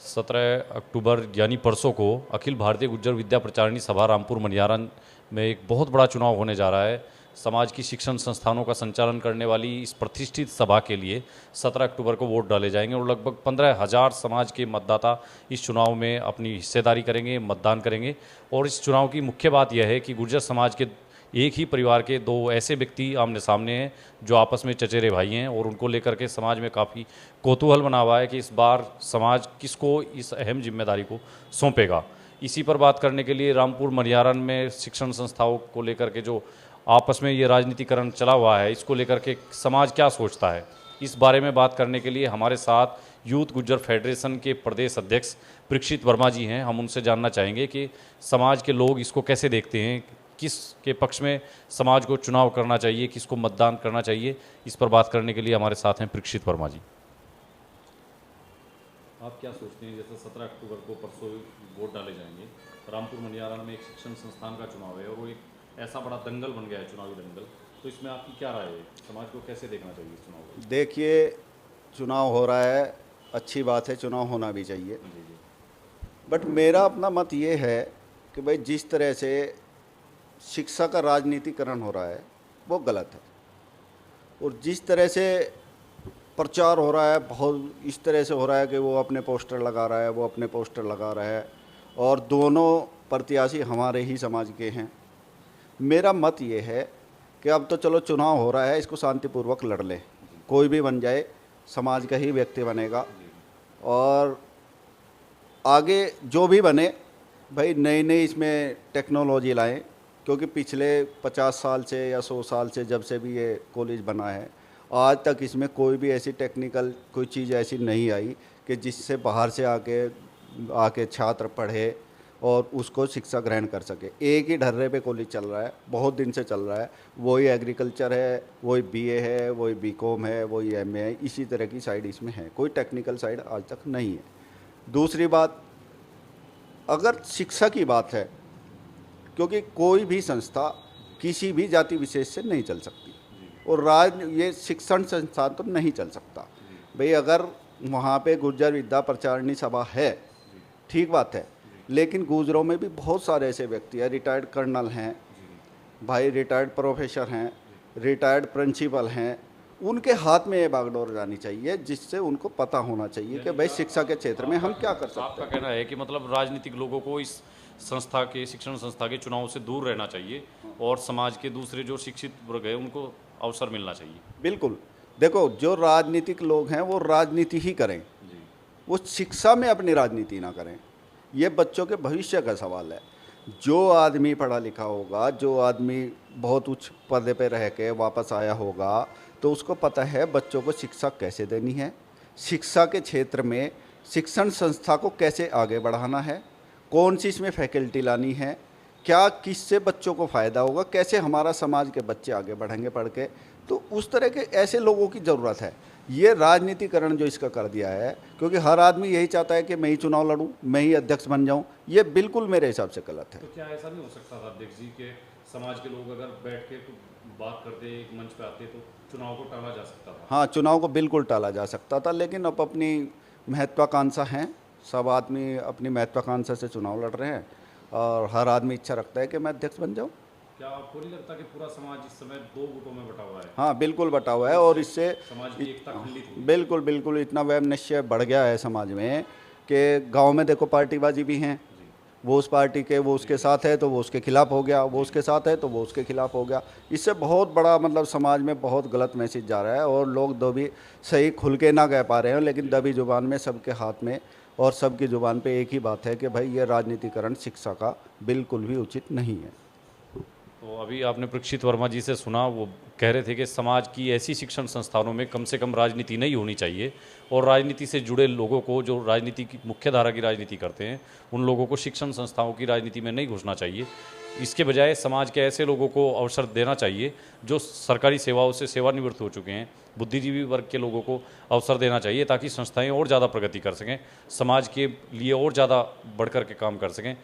17 अक्टूबर यानी परसों को अखिल भारतीय गुज्जर विद्या प्रचारिणी सभा रामपुर मनियारन में एक बहुत बड़ा चुनाव होने जा रहा है। समाज की शिक्षण संस्थानों का संचालन करने वाली इस प्रतिष्ठित सभा के लिए 17 अक्टूबर को वोट डाले जाएंगे और लगभग 15,000 समाज के मतदाता इस चुनाव में अपनी हिस्सेदारी करेंगे, मतदान करेंगे। और इस चुनाव की मुख्य बात यह है कि गुर्जर समाज के एक ही परिवार के दो ऐसे व्यक्ति आमने सामने हैं जो आपस में चचेरे भाई हैं और उनको लेकर के समाज में काफ़ी कौतूहल बना हुआ है कि इस बार समाज किसको इस अहम जिम्मेदारी को सौंपेगा। इसी पर बात करने के लिए रामपुर मनियारन में शिक्षण संस्थाओं को लेकर के जो आपस में ये राजनीतिकरण चला हुआ है, इसको लेकर के समाज क्या सोचता है, इस बारे में बात करने के लिए हमारे साथ यूथ गुज्जर फेडरेशन के प्रदेश अध्यक्ष परीक्षित वर्मा जी हैं। हम उनसे जानना चाहेंगे कि समाज के लोग इसको कैसे देखते हैं, किस के पक्ष में समाज को चुनाव करना चाहिए, किसको मतदान करना चाहिए। इस पर बात करने के लिए हमारे साथ हैं परीक्षित वर्मा जी। आप क्या सोचते हैं, जैसे 17 अक्टूबर को परसों वोट डाले जाएंगे, रामपुर मनियारन में एक शिक्षण संस्थान का चुनाव है और वो एक ऐसा बड़ा दंगल बन गया है, चुनावी दंगल, तो इसमें आपकी क्या राय है, समाज को कैसे देखना चाहिए इस चुनाव को? देखिए, चुनाव हो रहा है, अच्छी बात है, चुनाव होना भी चाहिए। बट मेरा अपना मत ये है कि भाई जिस तरह से शिक्षा का राजनीतिकरण हो रहा है वो गलत है, और जिस तरह से प्रचार हो रहा है बहुत इस तरह से हो रहा है कि वो अपने पोस्टर लगा रहा है, वो अपने पोस्टर लगा रहा है, और दोनों प्रत्याशी हमारे ही समाज के हैं। मेरा मत ये है कि अब तो चलो चुनाव हो रहा है, इसको शांतिपूर्वक लड़ ले, कोई भी बन जाए, समाज का ही व्यक्ति बनेगा, और आगे जो भी बने भाई नई नई इसमें टेक्नोलॉजी लाएं, क्योंकि पिछले 50 साल से या 100 साल से जब से भी ये कॉलेज बना है आज तक इसमें कोई भी ऐसी टेक्निकल कोई चीज़ ऐसी नहीं आई कि जिससे बाहर से आके छात्र पढ़े और उसको शिक्षा ग्रहण कर सके। एक ही ढर्रे पे कॉलेज चल रहा है, बहुत दिन से चल रहा है, वही एग्रीकल्चर है, वही बीए है, वही बीकॉम है, वही एमए है, इसी तरह की साइड इसमें है, कोई टेक्निकल साइड आज तक नहीं है। दूसरी बात, अगर शिक्षा की बात है, क्योंकि कोई भी संस्था किसी भी जाति विशेष से नहीं चल सकती, और ये शिक्षण संस्थान तो नहीं चल सकता। भाई अगर वहाँ पे गुर्जर विद्या प्रचारिणी सभा है, ठीक बात है, लेकिन गुजरों में भी बहुत सारे ऐसे व्यक्ति हैं, रिटायर्ड कर्नल हैं भाई, रिटायर्ड प्रोफेसर हैं, रिटायर्ड प्रिंसिपल हैं, उनके हाथ में ये बागडोर जानी चाहिए, जिससे उनको पता होना चाहिए कि भाई शिक्षा के क्षेत्र में हम क्या कर सकते हैं। आपका कहना है कि मतलब राजनीतिक लोगों को इस संस्था के शिक्षण संस्था के चुनाव से दूर रहना चाहिए और समाज के दूसरे जो शिक्षित वर्ग है उनको अवसर मिलना चाहिए। बिल्कुल, देखो जो राजनीतिक लोग हैं वो राजनीति ही करें, वो शिक्षा में अपनी राजनीति ना करें। ये बच्चों के भविष्य का सवाल है। जो आदमी पढ़ा लिखा होगा, जो आदमी बहुत उच्च पद पे रह के वापस आया होगा, तो उसको पता है बच्चों को शिक्षा कैसे देनी है, शिक्षा के क्षेत्र में शिक्षण संस्था को कैसे आगे बढ़ाना है, कौन सी इसमें फैकल्टी लानी है, क्या किससे बच्चों को फ़ायदा होगा, कैसे हमारा समाज के बच्चे आगे बढ़ेंगे पढ़ के। तो उस तरह के ऐसे लोगों की ज़रूरत है। ये राजनीतिकरण जो इसका कर दिया है, क्योंकि हर आदमी यही चाहता है कि मैं ही चुनाव लड़ूं, मैं ही अध्यक्ष बन जाऊं, ये बिल्कुल मेरे हिसाब से गलत है। तो क्या ऐसा नहीं हो सकता था अध्यक्ष जी के समाज के लोग अगर बैठ के बात करते, एक मंच पे आते, तो चुनाव को टाला जा सकता था? हाँ, चुनाव को बिल्कुल टाला जा सकता था, लेकिन अब अपनी महत्वाकांक्षा हैं, सब आदमी अपनी महत्वाकांक्षा से चुनाव लड़ रहे हैं, और हर आदमी इच्छा रखता है कि मैं अध्यक्ष बन जाऊँ। क्या आपको नहीं लगता कि पूरा समाज इस समय दो गुटों में बटा हुआ है? हाँ, बिल्कुल बटा हुआ है, और इससे समाज की एकता खंडित हुई। बिल्कुल बिल्कुल इतना वैम निश्चय बढ़ गया है समाज में कि गांव में देखो पार्टीबाजी भी हैं, वो उस पार्टी के वो उसके साथ है तो वो उसके खिलाफ हो गया, वो उसके साथ है तो वो उसके खिलाफ हो गया। इससे बहुत बड़ा मतलब समाज में बहुत गलत मैसेज जा रहा है, और लोग दबी सही खुल के ना कह पा रहे हैं, लेकिन दबी जुबान में सबके हाथ में और सबकी जुबान पे एक ही बात है कि भाई ये राजनीतिकरण शिक्षा का बिल्कुल भी उचित नहीं है। तो अभी आपने परीक्षित वर्मा जी से सुना, वो कह रहे थे कि समाज की ऐसी शिक्षण संस्थानों में कम से कम राजनीति नहीं होनी चाहिए, और राजनीति से जुड़े लोगों को, जो राजनीति की मुख्य धारा की राजनीति करते हैं, उन लोगों को शिक्षण संस्थाओं की राजनीति में नहीं घुसना चाहिए। इसके बजाय समाज के ऐसे लोगों को अवसर देना चाहिए जो सरकारी सेवाओं से सेवानिवृत्त हो चुके हैं, बुद्धिजीवी वर्ग के लोगों को अवसर देना चाहिए, ताकि संस्थाएं और ज़्यादा प्रगति कर सकें, समाज के लिए और ज़्यादा बढ़ कर के काम कर सकें।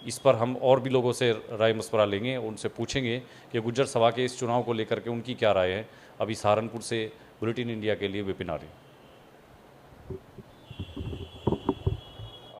इस पर हम और भी लोगों से राय मशवरा लेंगे, उनसे पूछेंगे कि गुज्जर सभा के इस चुनाव को लेकर के उनकी क्या राय है। अभी सहारनपुर से बुलेटिन इंडिया के लिए विपिन आर्य।